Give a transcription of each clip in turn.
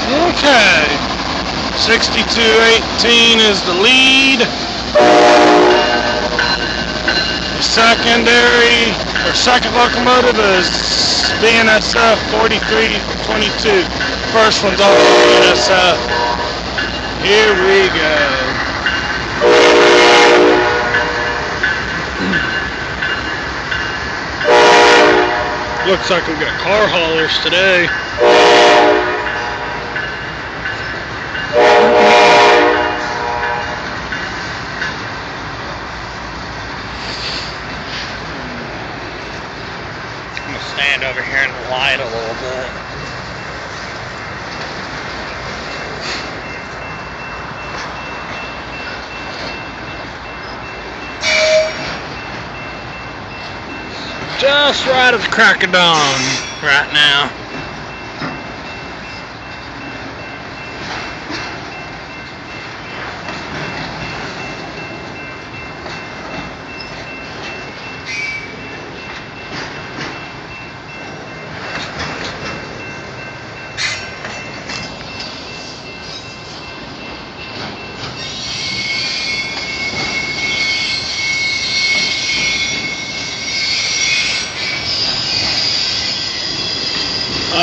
Okay. 6218 is the lead. The secondary, or second locomotive is BNSF 4322. First one's off BNSF. Here we go. Looks like we've got car haulers today. I'm gonna stand over here in the light a little bit. Just right at the crack of dawn right now.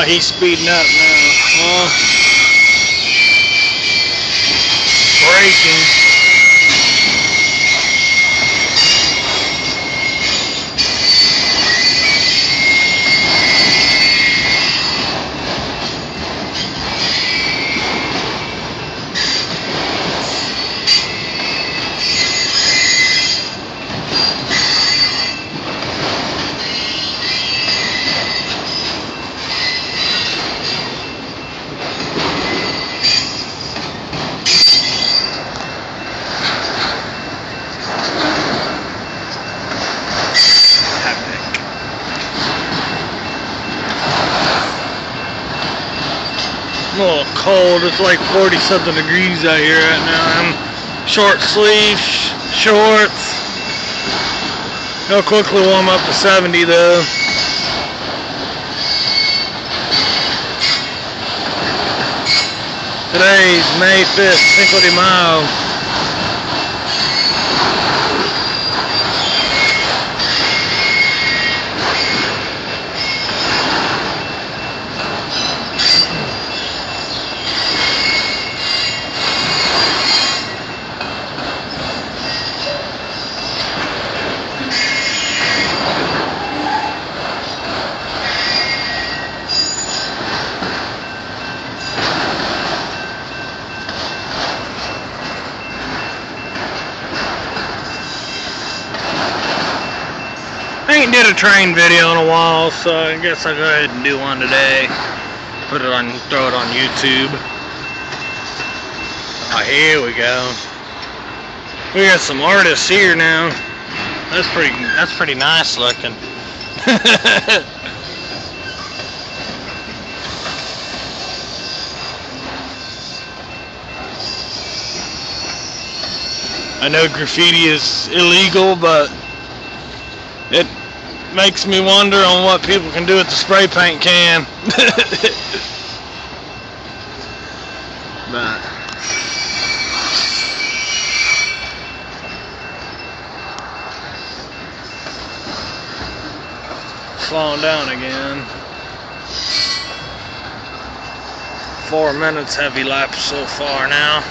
He's speeding up now. Braking. I'm a little cold. It's like 40 something degrees out here right now. I'm short sleeves, shorts. It'll quickly warm up to 70 though. Today's May 5th, Cinco de Mayo. I ain't did a train video in a while, so I guess I'll go ahead and do one today. Throw it on YouTube. Oh, here we go. We got some artists here now. That's pretty nice looking. I know graffiti is illegal, but it makes me wonder on what people can do with the spray paint can. But slowing down again. 4 minutes heavy lap so far now.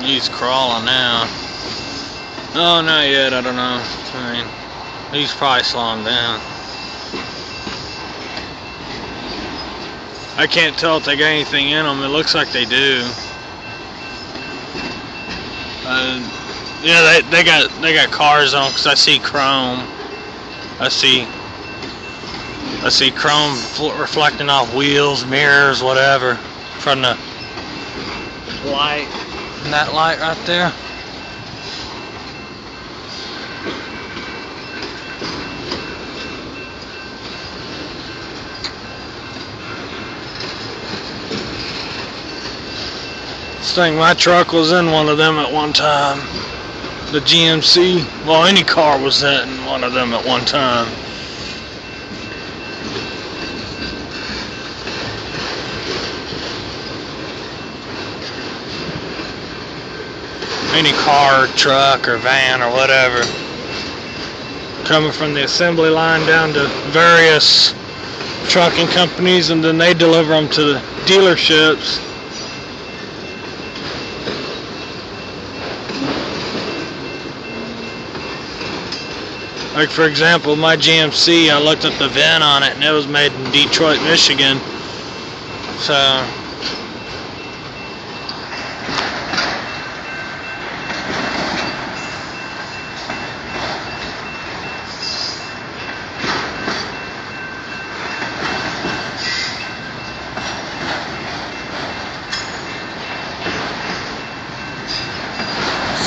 He's crawling now. Oh, not yet, I don't know. I mean, he's probably slowing down. I can't tell if they got anything in them. It looks like they do. Yeah, they got cars on, because I see chrome. I see chrome reflecting off wheels, mirrors, whatever, from the light. And that light right there. think my truck was in one of them at one time. The GMC. Well, any car was in one of them at one time. Any car, truck, or van, or whatever. Coming from the assembly line down to various trucking companies, and then they deliver them to the dealerships. Like, for example, my GMC, I looked at the VIN on it and it was made in Detroit, Michigan. So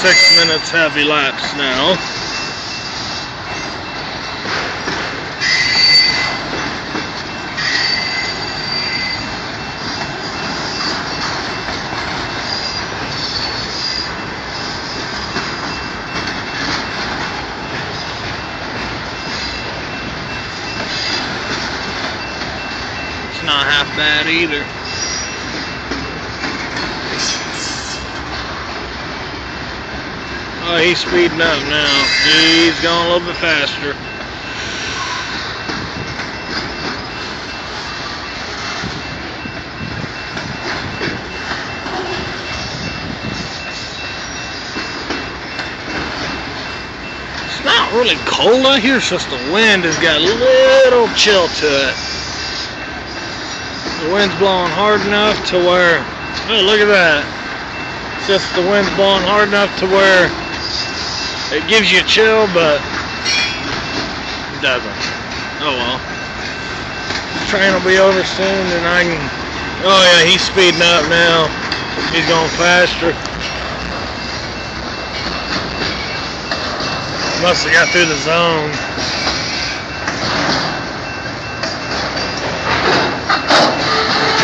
.6 minutes have elapsed now. It's not half bad either. Oh, he's speeding up now. He's going a little bit faster. It's not really cold out here, it's just the wind has got a little chill to it. The wind's blowing hard enough to where, oh, look at that. It's just the wind's blowing hard enough to where it gives you a chill, but it doesn't. Oh well. The train will be over soon and I can... Oh yeah, he's speeding up now. He's going faster. Must have got through the zone.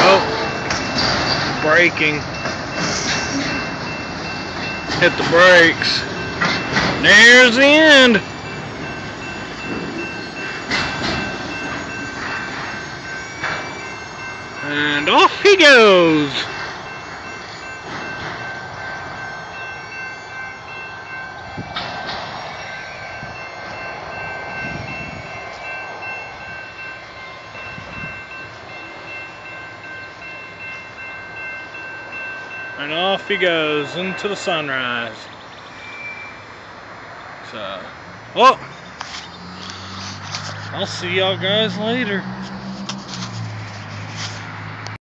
Oh. Braking. Hit the brakes. There's the end. And off he goes. And off he goes into the sunrise. So, well, I'll see y'all guys later.